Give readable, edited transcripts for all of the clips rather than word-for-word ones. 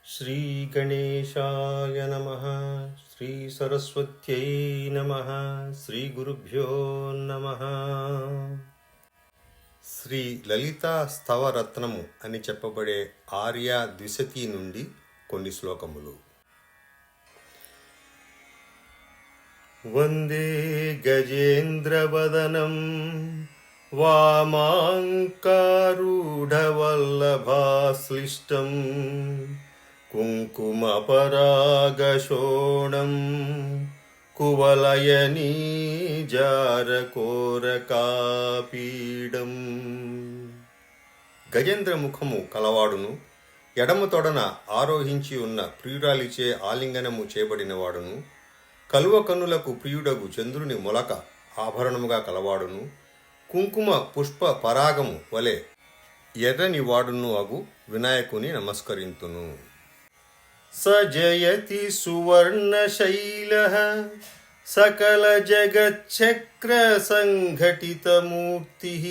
శ్రీగణేశాయ నమః. శ్రీసరస్వత్యై నమః. శ్రీగురుభ్యో నమః. శ్రీ లలితా స్తవరత్నము అని చెప్పబడే ఆర్య ద్విశతి నుండి కొన్ని శ్లోకములు. వందే గజేంద్రవదనం వామాంకారూఢవల్లభాశ్లిష్టం కుంకుమపరాగశోణం కువలయనీజారకోరకాపీడం. గజేంద్ర ముఖము కలవాడును, ఎడమ తొడన ఆరోహించి ఉన్న ప్రియురాలిచే ఆలింగనము చేయబడినవాడును, కలువ కన్నులకు ప్రియుడగు చంద్రుని మొలక ఆభరణముగా కలవాడును, కుంకుమ పుష్ప పరాగము వలె ఎర్రని వాడును అగు వినాయకుని నమస్కరింతును. సజయతి సువర్ణశైలః సకల జగచ్చక్ర సంఘటితమూర్తిః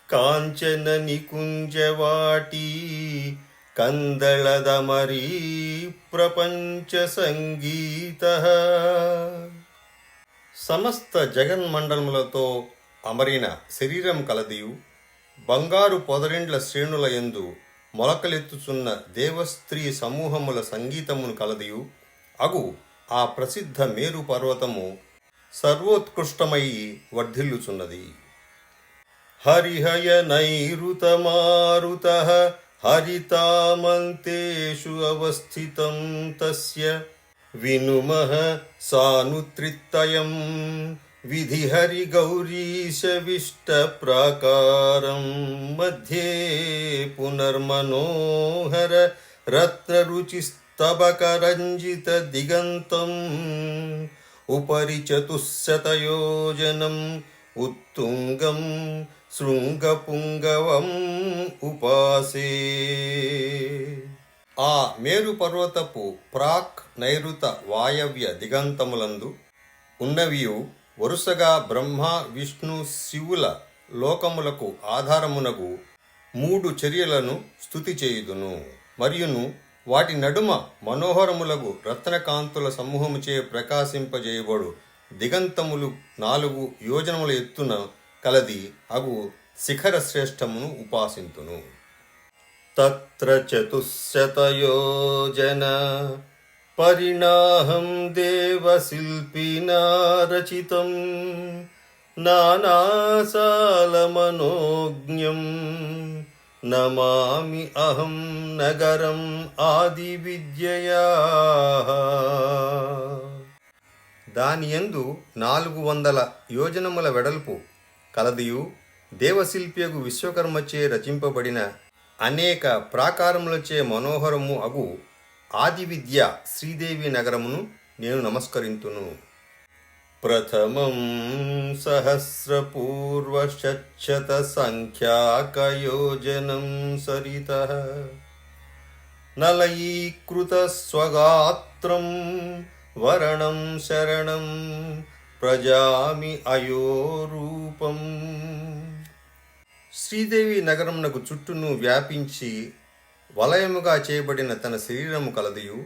కాంచన నికుంజవాటీ కందళదమరీ ప్రపంచ సంగీతః. సమస్త జగన్మండలములతో అమరిన శరీరం కలదియు, బంగారు పొదరిండ్ల శ్రేణుల యందు మొలకలెత్తుచున్న దేవస్త్రీ సమూహముల సంగీతమును కలదియు అగు ఆ ప్రసిద్ధ మేరు పర్వతము సర్వోత్కృష్టమై వర్ధిల్లుచున్నది. హరిహయ నైరుతమారుతః హరితామంతేషు అవస్థితం తస్య వినుమః సానుత్రిత్తయం విధిహరి గౌరీశవిష్ట ప్రాకారం మధ్యే పునర్మనోహర రత్నరుచిస్తబకరంజిత దిగంతం ఉపరి చతుశ్శతయోజనం ఉత్తుంగం శృంగపుంగవం ఉపాసే. ఆ మేరు పర్వతపు ప్రాక్ నైరుత వాయవ్య దిగంతములందు ఉన్నవియు వరుసగా బ్రహ్మ విష్ణు శివుల లోకములకు ఆధారమునగు 3 చర్యలను స్తుతి చేయుదును. మరియును వాటి నడుమ మనోహరములగు రత్నకాంతుల సమూహముచే ప్రకాశింపజేయబడు దిగంతములు 4 యోజనముల ఎత్తున కలది అగు శిఖర శ్రేష్టమును ఉపాసింతును. తత్ర చతుశ్శతయోజన పరిణాహం దేవశిల్పినా రచితం నానాసాలమనోజ్ఞం నమామి అహం నగరం ఆదివిద్యయా. దానియందు 400 యోజనముల వెడల్పు కలదియు దేవశిల్పియగు విశ్వకర్మచే రచింపబడిన అనేక ప్రాకారములచే మనోహరము అగు ఆది విద్య శ్రీదేవి నగరమును నేను నమస్కరింతును. ప్రథమం సహస్రపూర్వశత సంఖ్యాకయోజనం సరితః నలయీకృత స్వగాత్రం వరణం శరణం ప్రజామి అయోరూపం. శ్రీదేవి నగరమునకు చుట్టూను వ్యాపించి వలయముగా చేయబడిన తన శరీరము కలదియు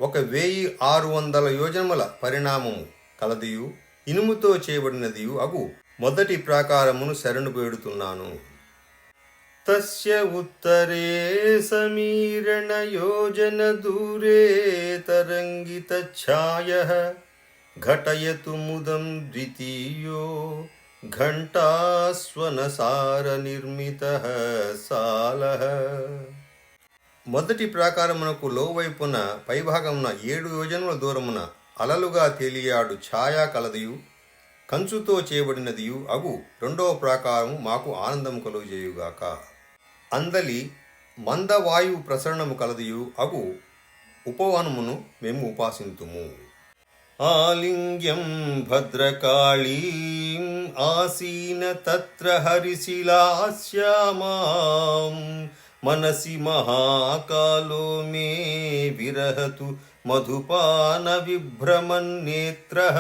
1600 యోజనముల పరిణామము కలదియు ఇనుముతో చేయబడినదియు అగు మొదటి ప్రాకారమును శరణు వేడుతున్నాను. తస్య ఉత్తరే సమీరణ యోజన దూరే తరంగిత ఛాయః ఘటయతు ముదం ద్వితీయో ఘంటాస్వనసార నిర్మితః సాలః. మొదటి ప్రాకారమునకు లోవైపున పైభాగమున 7 యోజనముల దూరమున అలలుగా తేలియాడు ఛాయా కలదియు కంచుతో చేయబడినదియు అగు రెండవ ప్రాకారము మాకు ఆనందము కలుగజేయుగాక. అందలి మందవాయువు ప్రసరణము కలదియు అగు ఉపవనమును మేము ఉపాసింతుము. ఆలింగ్యం భద్రకాళీం ఆసీన తత్ర హరిశిలాశ్యామాం మనసి మహాకాలో మే విరహతు మధుపాన విభ్రమన్నేత్రః.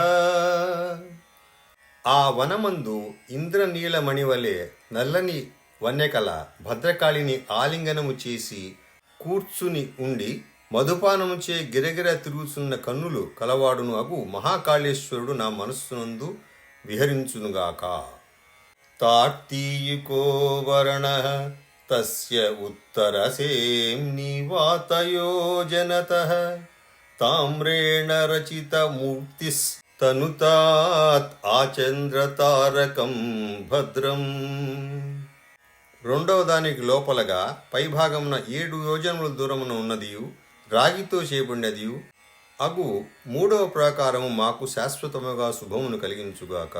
ఆ వనమందు ఇంద్రనీలమణివలే నల్లని వన్యకల భద్రకాళిని ఆలింగనము చేసి కూర్చుని ఉండి మధుపానముచే గిరగిర తిరుగుతున్న కన్నులు కలవాడును అగు మహాకాళేశ్వరుడు నా మనస్సునందు విహరించునుగాక. తార్తీయుకో వర్ణః తస్య ఉత్తరసేమ్ని వాతయోజనతః తామ్రేణ రచిత మూర్తిస్తనుతాత్ ఆచంద్రతారకం భద్రం. రెండవ దానికి లోపలగా పైభాగమున 7 యోజనముల దూరమున ఉన్నదియు రాగితో చేయబడినదియు అగు మూడవ ప్రాకారము మాకు శాశ్వతముగా శుభమును కలిగించుగాక.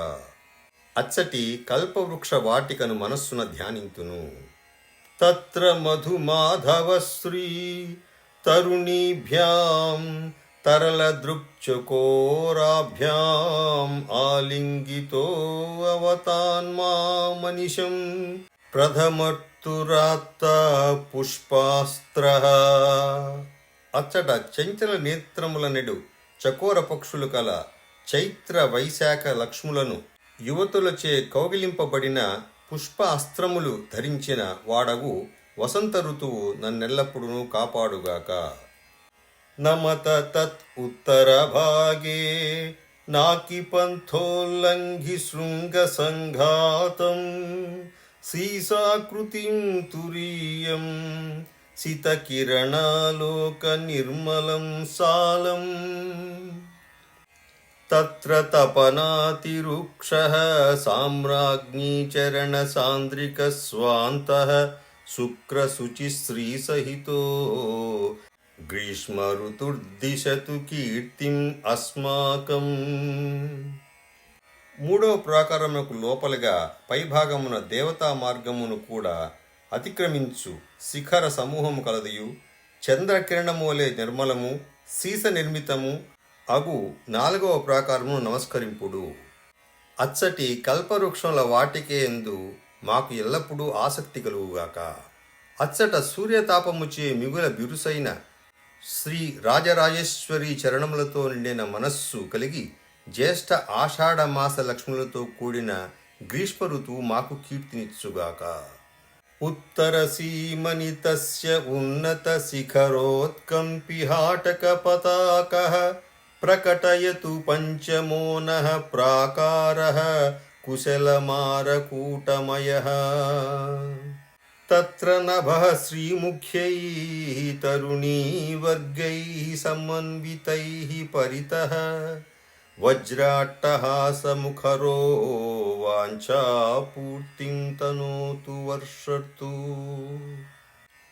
అచ్చటి కల్పవృక్ష వాటికను మనస్సున ధ్యానింతును. తత్ర మధుమాధవశ్రీ తరుణీభ్యాం తరళ దృక్చకోరాభ్యాం ఆలింగితో అవతాన్మామనిషం ప్రథమర్తురాత్త పుష్పాస్త్రః. అచ్చట చంచల నేత్రముల నెడు చకోర పక్షులు కల చైత్ర వైశాఖ లక్ష్ములను యువతులచే కౌగిలింపబడిన పుష్ప అస్త్రములు ధరించిన వాడగు వసంత ఋతువు నన్నెల్లప్పుడూ కాపాడుగాక. నమత తత్ ఉత్తర భాగే నాకి పంథోల్లంఘి శృంగ సంఘాతం సీసాకృతిం తురీయం సితకిరణాలోక నిర్మలం సాలం. తత్ర తపనాతిరుక్షః సామ్రాజ్ఞీ చరణ సాంద్రిక స్వాంతః శుక్రశుచిశ్రీసహితో గ్రీష్మ ఋతుర్దిశతు కీర్తిం అస్మాకం. మూడవ ప్రాకారమునకు లోపలగా పైభాగమున దేవతా మార్గమును కూడా అతిక్రమించు శిఖర సమూహము కలదియు చంద్రకిరణమోలే నిర్మలము సీస నిర్మితము అగు 4వ ప్రాకారమును నమస్కరింపుడు. అచ్చటి కల్పవృక్షముల వాటికేయందు మాకు ఎల్లప్పుడూ ఆసక్తి కలుగుగాక. అచ్చట సూర్యతాపముచే మిగుల బిరుసైన శ్రీ రాజరాజేశ్వరి చరణములతో నిండిన మనస్సు కలిగి జ్యేష్ఠ ఆషాఢ మాస లక్ష్ములతో కూడిన గ్రీష్మ ఋతువు మాకు కీర్తినిచ్చుగాక. ఉత్తర సీమని తస్య ఉన్నత శిఖరోత్కంపిహాటక పతాకః ప్రకటయతు పంచమోనః ప్రాకారః కుశలమారకూటమయః. తత్ర నభః శ్రీముఖ్యైః తరుణీవర్గైః సమన్వితైః పరితః వజ్రాట్టహాసముఖరో వాంఛాపూర్తిం తనోతు వర్షతు.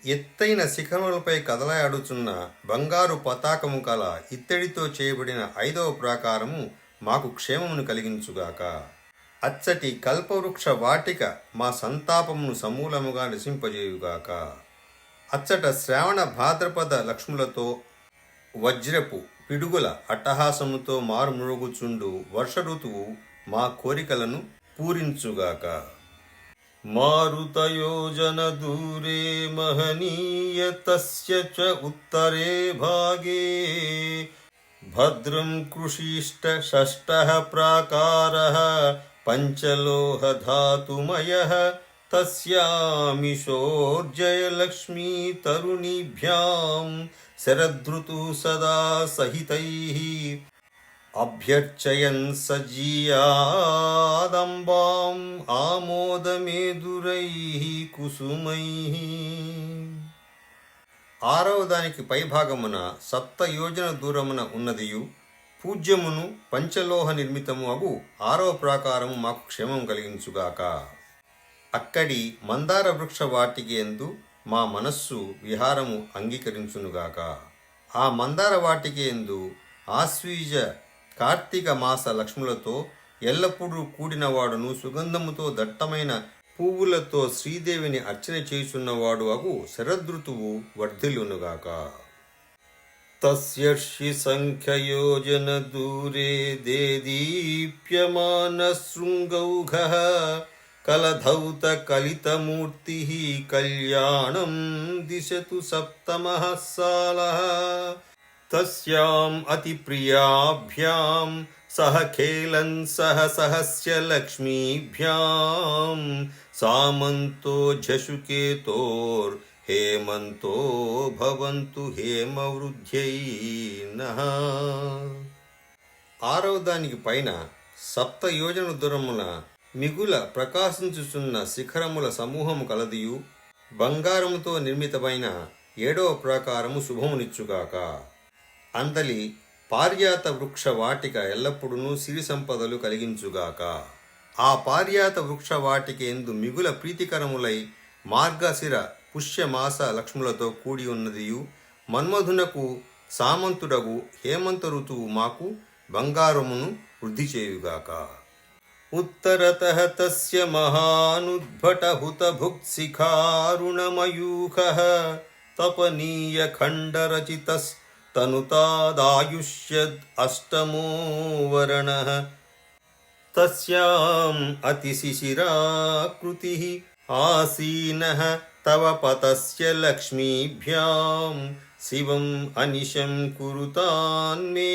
ఎత్తైన శిఖరములపై కదలాడుచున్న బంగారు పతాకము కల ఇత్తడితో చేయబడిన 5వ ప్రాకారము మాకు క్షేమమును కలిగించుగాక. అచ్చటి కల్పవృక్ష వాటిక మా సంతాపమును సమూలముగా నశింపజేయుగాక. అచ్చట శ్రావణ భాద్రపద లక్ష్ములతో వజ్రపు పిడుగుల అట్టహాసముతో మారుమ్రోగుచుండు వర్ష ఋతువు మా కోరికలను పూరించుగాక. మారుతయోజన దూరే మహనీయ తస్య చ ఉత్తరే భాగే భద్రం కృషిష్ట షష్టః ప్రాకారః పంచలోహ ధాతుమయః తస్యామిషోర్జయలక్ష్మీ తరుణీభ్యాం శరదృతు సదా సహితైః అభ్యర్చయన్ సజీయాదంబాం ఆమోదమేదురైః కుసుమైః. 6వ దానికి పైభాగమున 7 యోజన దూరమున ఉన్నదియు పూజ్యమును పంచలోహ నిర్మితము అగు 6వ ప్రాకారము మాకు క్షేమం కలిగించుగాక. అక్కడి మందార వృక్ష వాటికేందు మా మనస్సు విహారము అంగీకరించునుగాక. ఆ మందార వాటికేందు ఆశ్వీజ కార్తీక మాస లక్ష్ములతో ఎల్లప్పుడూ కూడినవాడును సుగంధముతో దట్టమైన పువ్వులతో శ్రీదేవిని అర్చన చేయుచున్నవాడు అగు శరదృతువు వర్ధిల్లునుగాక. తస్యర్షి సంఖ్యయోజన దూరే దేదీప్యమాన శృంగౌఘః కలధౌత కలితమూర్తి కళ్యాణం దిశతు సప్తమః సాలః. తస్యాం అతిప్రియాభ్యాం సహ ఖేలన్ సహ సహస్య లక్ష్మీభ్యాం సామంతో ఝషుకేతోర్ హేమంతో భవంతు హేమవృద్ధ్యై నః. ఆరవ దానికి పైన 7 యోజన దూరమున మిగుల ప్రకాశించుచున్న శిఖరముల సమూహము కలదియు బంగారముతో నిర్మితమైన 7వ ప్రాకారము శుభమునిచ్చుగాక. అందలి పారిజాత వృక్ష వాటిక ఎల్లప్పుడూ సిరి సంపదలు కలిగించుగాక. ఆ పారిజాత వృక్ష వాటిక ఎందు మిగుల ప్రీతికరములై మార్గశిర పుష్యమాస లక్ష్ములతో కూడి ఉన్నదియు మన్మధునకు సామంతుడగు హేమంత ఋతువు మాకు బంగారమును వృద్ధి చేయుగాక. ఉత్తరతః తస్య మహానుద్భటహుతభుక్శిఖారుణమయూఖః తపనీయ ఖండరచితస్తనుతాదాయుష్యద్ అష్టమో వరణః తస్యాం అతిశిశిరాకృతిః ఆసీనః తవ పతస్య లక్ష్మీభ్యాం శివం అనిశం కురుతాన్మే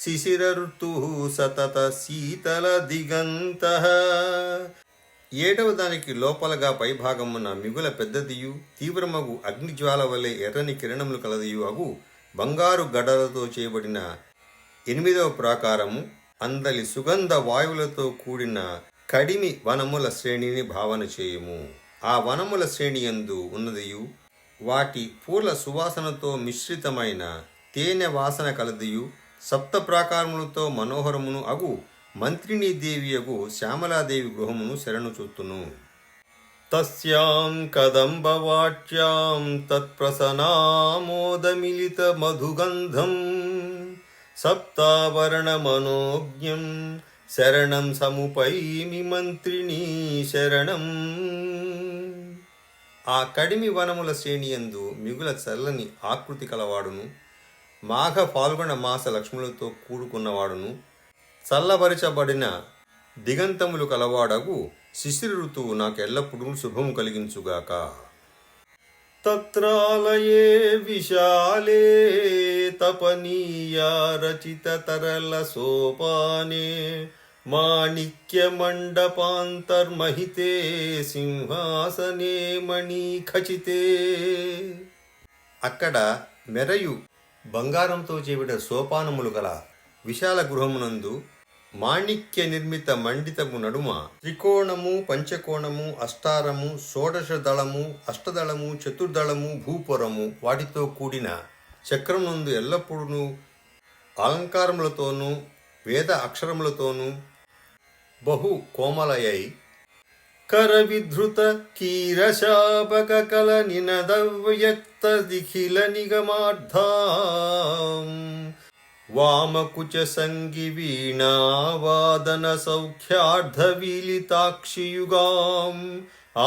శిశిరఋతుః సతత శీతల దిగంతః. 7వ దానికి లోపలగా పైభాగమున మిగుల పెద్దదియు తీవ్రమగు అగ్నిజ్వాల వలె ఎర్రని కిరణములు కలదియు అగు బంగారు గడలతో చేయబడిన 8వ ప్రాకారము అందలి సుగంధ వాయువులతో కూడిన కడిమి వనముల శ్రేణిని భావన చేయుము. ఆ వనముల శ్రేణి యందు ఉన్నదియు వాటి పూల సువాసనతో మిశ్రితమైన తేనె వాసన కలదియు 7 ప్రాకారములతో మనోహరమును అగు మంత్రినీ దేవియగు శ్యామలాదేవి గృహమును శరణు చూతును. తస్యాం కదంబవాట్యాం తత్ప్రసనామోదమిలిత మధుగంధం సప్తావరణ మనోజ్ఞం శరణం సముపైమి మంత్రినీ శరణం. ఆ కడిమి వనముల శ్రేణియందు మిగుల చల్లని ఆకృతి కలవాడును మాఘ ఫాల్గుణ మాస లక్ష్ములతో కూడుకున్నవాడును చల్లబరచబడిన దిగంతములు కలవాడగు శిశిర ఋతువు నాకెల్లప్పుడూ శుభము కలిగించుగాక. తత్రాలయే విశాలే తపనీయా రచిత తరల సోపానే మాణిక్య మండపాంతర్మహితే సింహాసనే మణిఖచితే. అక్కడ మెరయు బంగారంతో చేవిడ సోపానములు గల విశాల గృహమునందు మాణిక్య నిర్మిత మండితము నడుమ త్రికోణము పంచకోణము అష్టారము షోడశ దళము అష్టదళము చతుర్దళము భూపురము వాటితో కూడిన చక్రమునందు ఎల్లప్పుడూ అలంకారములతోనూ వేద అక్షరములతోనూ బహు కోమలయై కరవిధృత కీరశాపక కల నినదవ్యక్త దిఖిల నిగమార్థాం వామకుచ సంగి వీణావాదన సౌఖ్యార్థ విలితాక్షియుగాం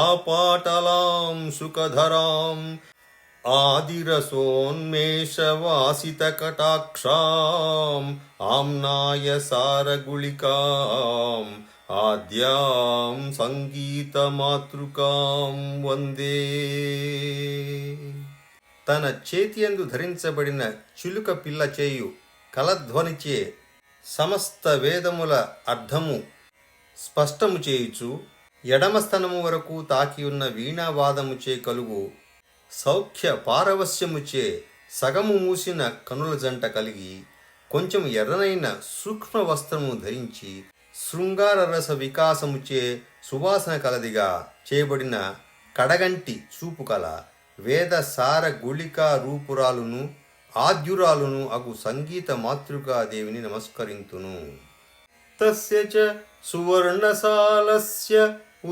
ఆపాటలాం సుఖధరాం ఆదిరసోన్మేష వాసిత కటాక్షాం ఆమ్నాయ సారగుళికాం ఆద్యాం సంగీత మాతృకాం వందే. తన చేతియందు ధరించబడిన చిలుక పిల్ల చేయు కలధ్వనిచే సమస్త వేదముల అర్థము స్పష్టము చేయుచు ఎడమ స్తనము వరకు తాకియున్న వీణావాదముచే కలుగు సౌఖ్య పారవస్యముచే సగము మూసిన కనుల జంట కలిగి కొంచెం ఎర్రనైన సూక్ష్మ వస్త్రము ధరించి శృంగార రస వికాసముచే సువాసన కలదిగా చేయబడిన కడగంటి చూపు కల వేద సార గుళికా రూపురాలును ఆద్యురాలును అగు సంగీత మాతృకాదేవిని నమస్కరింతును. తస్య చ సువర్ణసాలస్య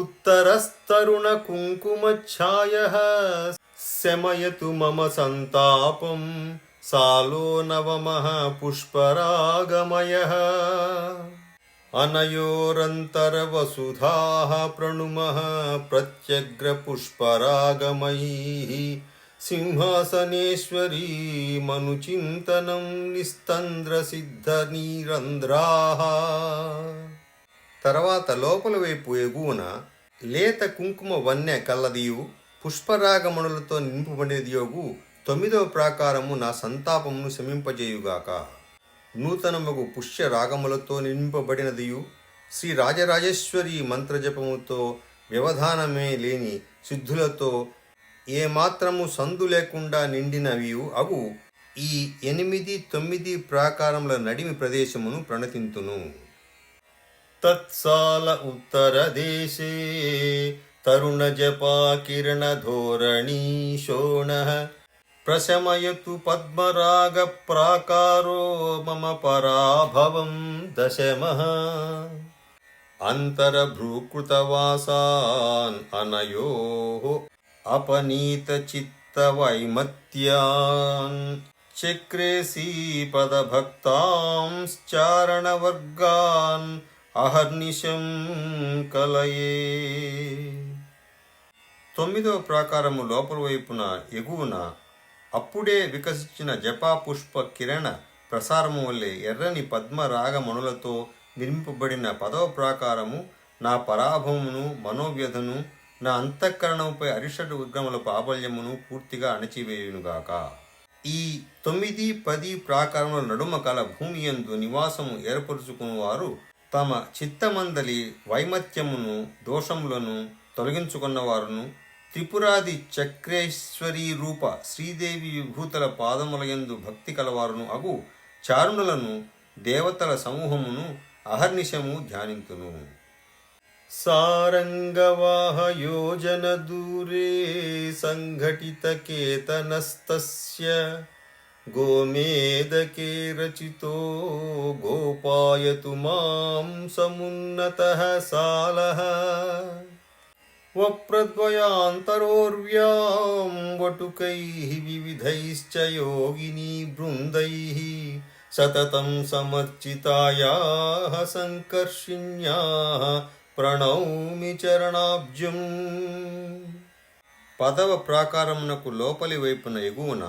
ఉత్తరస్తరుణ కుంకుమఛాయః శమయతు మమ సంతాపం సాలో నవమః పుష్పరాగమయః అనయోరంతర వసుధాః ప్రణుమః ప్రత్యగ్ర పుష్పరాగమయీః సింహాసనేశ్వరీ మనుచింతనం నిస్తంద్ర సిద్ధ నీరంధ్రాః. తర్వాత లోపల వైపు ఎగువన లేత కుంకుమ వన్నె కల్లదియు పుష్పరాగమణులతో నింపబడినదియోగు 9వ ప్రాకారము నా సంతాపమును శమింపజేయుగాక. నూతనమగు పుష్య రాగములతో నింపబడినదియు శ్రీ రాజరాజేశ్వరి మంత్రజపముతో వ్యవధానమే లేని సిద్ధులతో ఏమాత్రము సందు లేకుండా నిండినవి అగు ఈ 8-9 ప్రాకారముల నడిమి ప్రదేశమును ప్రణతింతును. తత్సాల ఉత్తర దేశే తరుణ జపా కిరణ ధోరణీ శోణ ప్రశమయతు పద్మరాగ ప్రాకారో మమ పరాభవం దశమః అంతరభ్రూకృతవాసాన్ అనయోః అపనీత చిత్త వైమత్యాన్ చక్రే పదభక్తాంశ్చారణవర్గాన్ అహర్నిశం కలయే. 9వ ప్రాకారము లోపల వైపున ఎగువన అప్పుడే వికసించిన జపా పుష్ప కిరణ ప్రసారము వల్లే ఎర్రని పద్మరాగమణులతో నిర్మింపబడిన 10వ ప్రాకారము నా పరాభవమును మనోవ్యధను నా అంతఃకరణముపై అరిషడ్ విగ్రహముల ప్రాబల్యమును పూర్తిగా అణచివేయునుగాక. ఈ 9-10 ప్రాకారముల నడుమ కల భూమి యందు నివాసము ఏర్పరుచుకున్నవారు తమ చిత్తమందలి వైమత్యమును దోషములను తొలగించుకున్నవారును త్రిపురాది చక్రేశ్వరీ రూప శ్రీదేవి విభూతుల పాదములయందు భక్తి కలవారును అగు చారుణులను దేవతల సమూహమును అహర్నిశము ధ్యానింతును. సారంగవాహ యోజన దూరే సంఘటిత కేతనస్తస్య గోమేదకే రచితో గోపాయతు మాం సమున్నతః సాలః వప్రద్వయాంతరోర్వ్యాం వటుకైః వివిధైశ్చ యోగినీ బృందైః సతతం సమర్చితాయాః సంకర్షిణ్యాః ప్రణౌమి చరణాబ్జం. 10వ ప్రాకారమునకు లోపలి వైపున ఎగువన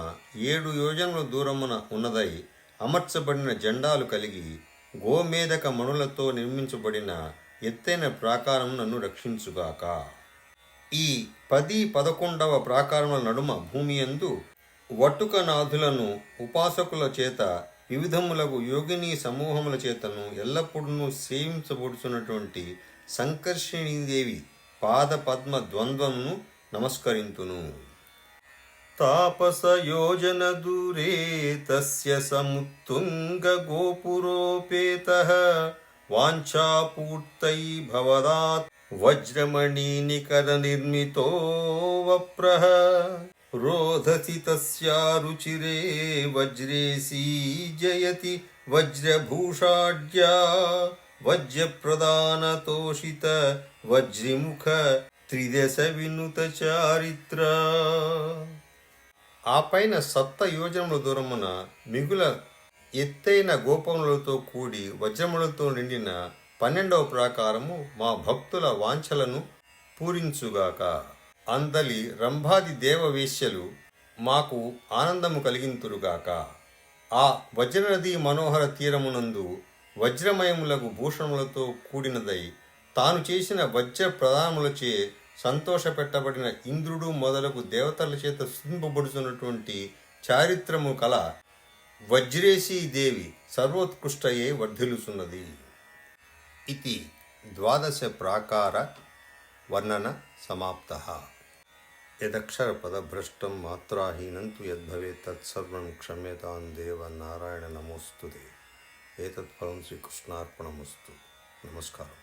7 యోజనముల దూరమున ఉన్నదై అమర్చబడిన జెండాలు కలిగి గోమేధక మణులతో నిర్మించబడిన ఎత్తైన ప్రాకారము నన్ను రక్షించుగాక. ఈ 10-11వ ప్రాకారముల నడుమ భూమి యందు వటుకనాథులను ఉపాసకుల చేత వివిధములగు యోగిని సమూహముల చేతను ఎల్లప్పుడూ సేవించబడుతున్నటువంటి సంకర్షణీదేవి పాద పద్మ ద్వంద్వమును నమస్కరింతును. తాపస యోజన దూరే తస్య సముత్తుంగ గోపురోపేతః వాంఛాపూర్తై భవదాత్ వజ్రమణి నికర నిర్మితో వప్రః రోధసి తస్యా రుచిరే వజ్రేసీ జయతి వజ్రభూషాఢ్యా వజ్రప్రదానతోషిత వజ్రిముఖ త్రిదశ వినుత చారిత్ర. ఆ పైన 7 యోజనముల దూరమున మిగుల ఎత్తైన గోపములతో కూడి వజ్రములతో నిండిన 12వ ప్రాకారము మా భక్తుల వాంఛలను పూరించుగాక. అందలి రంభాది దేవవేశ్యలు మాకు ఆనందము కలిగింతురుగాక. ఆ వజ్రనదీ మనోహర తీరమునందు వజ్రమయములకు భూషణములతో కూడినదై తాను చేసిన వజ్ర ప్రదానములచే సంతోషపెట్టబడిన ఇంద్రుడు మొదలగు దేవతల చేత స్తుతింపబడుతున్నటువంటి చారిత్రము కల వజ్రేశీ దేవి సర్వోత్కృష్టయే వర్ధిల్లుచున్నది. ఇతి 12 ప్రాకార వర్ణన సమాప్తః. యదక్షరపదభ్రష్టం మాత్రాహీనం తు యద్భవేత్ తత్సర్వం క్షమ్యతాం దేవ నారాయణ నమోస్తుతే. ఏతత్ఫలం శ్రీకృష్ణార్పణమస్తు. నమస్కారం.